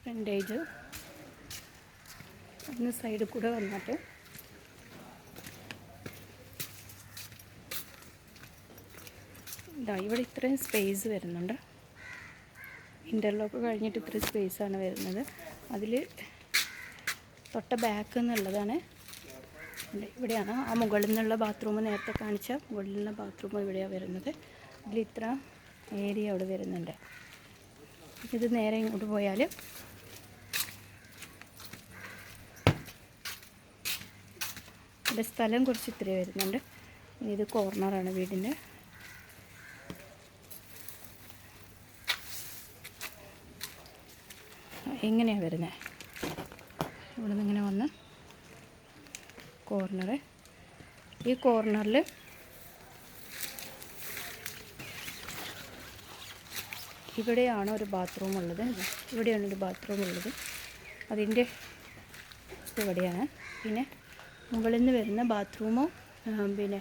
Frontage ഒന്ന് സൈഡിൽ കൂടെ വന്നിട്ട് ഇതാ ഇവിടെ ഇത്രയും സ്പേസ് വരുന്നുണ്ട്. ഇൻ്റർലോക്ക് കഴിഞ്ഞിട്ട് ഇത്രയും സ്പേസാണ് വരുന്നത്. അതിൽ തൊട്ട ബാക്ക് എന്നുള്ളതാണ് ഇവിടെയാണ് ആ മുകളിൽ നിന്നുള്ള ബാത്റൂം, നേരത്തെ കാണിച്ച മുകളിൽ നിന്നുള്ള ബാത്റൂം ഇവിടെയാണ് വരുന്നത്. ഇതിൽ ഇത്ര ഏരിയ അവിടെ വരുന്നുണ്ട്. ഇത് നേരെ ഇങ്ങോട്ട് പോയാൽ ഇവിടെ സ്ഥലം കുറച്ച് ഇത്രയും വരുന്നുണ്ട്. ഇത് കോർണറാണ് വീടിൻ്റെ. എങ്ങനെയാണ് വരുന്നത്? ഇവിടെ നിന്ന് ഇങ്ങനെ വന്ന് കോർണർ, ഈ കോർണറിൽ ഇവിടെയാണ് ഒരു ബാത്റൂം ഉള്ളത്. ഇവിടെയാണ് ഒരു ബാത്റൂം ഉള്ളത്. അതിൻ്റെ ഇവിടെയാണ്. പിന്നെ മുകളിൽ നിന്ന് വരുന്ന ബാത്റൂമും പിന്നെ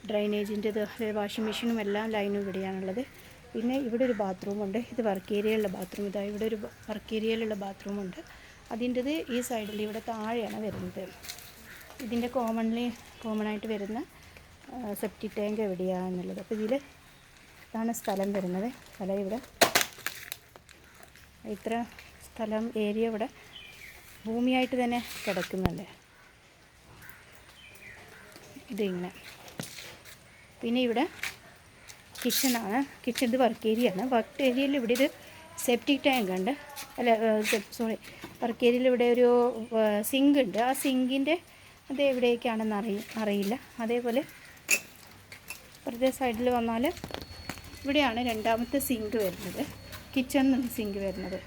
ഡ്രൈനേജിൻ്റെത്, വാഷിംഗ് മെഷീനും എല്ലാം ലൈനും ഇവിടെയാണുള്ളത്. പിന്നെ ഇവിടെ ഒരു ബാത്റൂമുണ്ട്. ഇത് വർക്ക് ഏരിയയിലുള്ള ബാത്റൂം. ഇതാ ഇവിടെ ഒരു വർക്ക് ഏരിയയിലുള്ള ബാത്റൂമുണ്ട്. അതിൻ്റെത് ഈ സൈഡിൽ ഇവിടെ താഴെയാണ് വരുന്നത്. ഇതിൻ്റെ കോമണായിട്ട് വരുന്ന സെപ്റ്റിക് ടാങ്ക് എവിടെയാണെന്നുള്ളത്. അപ്പോൾ ഇതിൽ ഇതാണ് സ്ഥലം വരുന്നത്. സ്ഥലം ഇവിടെ ഇത്ര സ്ഥലം ഏരിയ ഇവിടെ ഭൂമിയായിട്ട് തന്നെ കിടക്കുന്നല്ലേ ഇതിങ്ങനെ. പിന്നെ ഇവിടെ കിച്ചണാണ്. കിച്ചൺ ഇത് വർക്ക് ഏരിയയാണ്. വർക്ക് ഏരിയയിൽ ഇവിടെ ഒരു സെപ്റ്റിക് ടാങ്ക് ഉണ്ട്. സോറി, വർക്ക് ഏരിയയിൽ ഇവിടെ ഒരു സിങ്ക് ഉണ്ട്. ആ സിങ്കിൻ്റെ അത് എവിടേക്കാണെന്ന് അറിയില്ല. അതേപോലെ ഇപ്പുറത്തെ സൈഡിൽ വന്നാൽ ഇവിടെയാണ് രണ്ടാമത്തെ സിങ്ക് വരുന്നത്, കിച്ചണിൽ സിങ്ക് വരുന്നത്.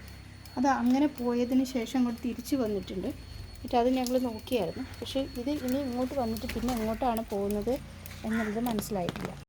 അത് അങ്ങനെ പോയതിന് ശേഷം അങ്ങോട്ട് തിരിച്ച് വന്നിട്ടുണ്ട്. എന്നിട്ട് അത് ഞങ്ങൾ നോക്കിയായിരുന്നു. പക്ഷേ ഇത് ഇനി ഇങ്ങോട്ട് വന്നിട്ട് പിന്നെ എങ്ങോട്ടാണ് പോകുന്നത് എന്നുള്ളത് മനസ്സിലായിട്ടില്ല.